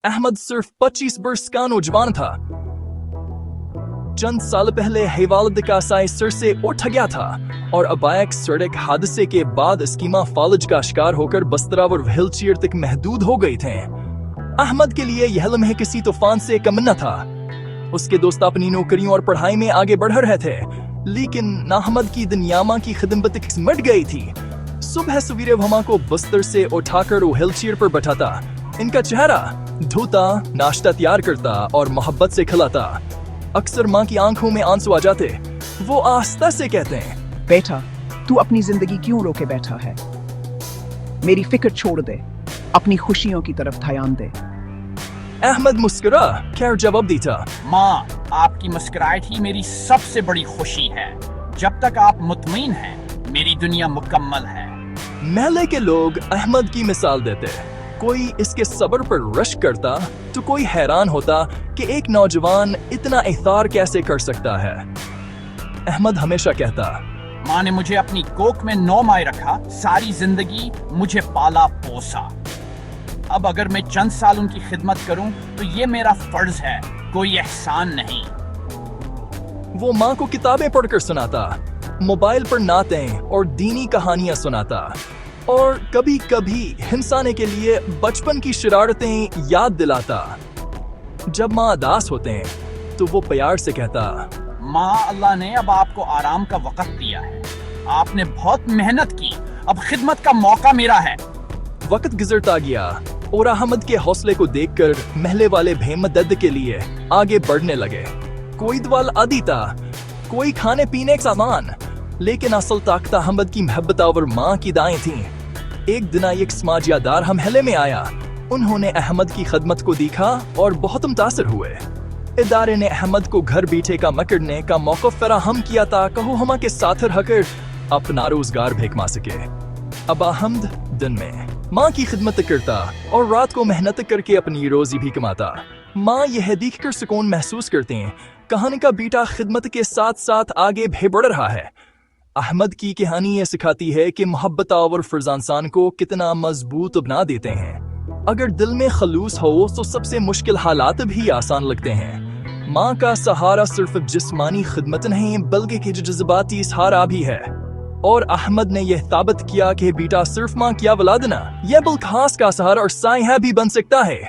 अहमद सिर्फ 25 बरस का नौजवान था। चंद साल पहले हिवालद का सर से उठ गया था और अब एक सड़क हादसे के बाद स्कीमा फालज का शिकार होकर बस्तरा और व्हीलचेयर तक महदूद हो गए थे। अहमद के लिए यह लम्हे किसी तूफान से कम न था। उसके दोस्त अपनी नौकरियों और पढ़ाई में आगे बढ़ रहे थे, लेकिन अहमद की दुनियामा की खिदमत सिमट गई थी। सुबह सवेरे वह को बस्तर से उठाकर व्हीलचेयर पर बैठाता, इनका चेहरा धोता, नाश्ता तैयार करता और मोहब्बत से खिलाता। अक्सर माँ की आंखों में आंसू आ जाते। वो आस्था से कहते हैं, बेटा, तू अपनी जिंदगी क्यों रोके बैठा है? मेरी फिक्र छोड़ दे, अपनी खुशियों की तरफ ध्यान दे। अहमद मुस्कुरा खैर जवाब देता, माँ, आपकी मुस्कुराहट ही मेरी सबसे बड़ी खुशी है। जब तक आप मुतमईन हैं, मेरी दुनिया मुकम्मल है। महल्ले के लोग अहमद की मिसाल देते। कोई इसके सब्र पर रश्क करता तो कोई हैरान होता कि एक नौजवान इतना इख्तियार कैसे कर सकता है। अहमद हमेशा कहता, माँ ने मुझे अपनी कोख में 9 माह रखा, सारी जिंदगी मुझे पाला पोसा। अब अगर मैं चंद साल उनकी खिदमत करूं तो ये मेरा फर्ज है, कोई एहसान नहीं। वो माँ को किताबें पढ़कर सुनाता, मोबाइल पर नातें और दीनी कहानियां सुनाता और कभी कभी हिंसाने के लिए बचपन की शरारतें याद दिलाता। जब माँ उदास होते हैं तो वो प्यार से कहता, माँ, अल्लाह ने अब आपको आराम का वक्त दिया है। आपने बहुत मेहनत की, अब खिदमत का मौका मेरा है। वक्त गुजरता गया और अहमद के हौसले को देखकर महल्ले वाले भी मदद के लिए आगे बढ़ने लगे। कोई दवाल आदीता, कोई खाने पीने का सामान, लेकिन असल ताकत अहमद की मोहब्बत और माँ की दाएं थीं। एक दिन एक समाजियादार हम महल्ले में आया। उन्होंने अहमद की खदमत को देखा और बहुत मुतासर हुए। इदारे ने अहमद को घर बैठे का करने का मौका फराहम किया था, कहो हमा के साथ रहकर अपना रोजगार भी कमा सके। अब अहमद दिन में माँ की खिदमत करता और रात को मेहनत करके अपनी रोजी भी कमाता। माँ यह देख कर सुकून महसूस करते हैं, कहानी का बेटा खिदमत के साथ साथ आगे भी बढ़ रहा है। अहमद की कहानी ये सिखाती है कि मोहब्बत और फर्ज इंसान को कितना मजबूत बना देते हैं। अगर दिल में खलूस हो तो सबसे मुश्किल हालात भी आसान लगते हैं। माँ का सहारा सिर्फ जिस्मानी खिदमत नहीं बल्कि कि जज्बाती सहारा भी है। और अहमद ने यह साबित किया कि बेटा सिर्फ माँ की औलाद ना, यह बल खास का सहारा और साया भी बन सकता है।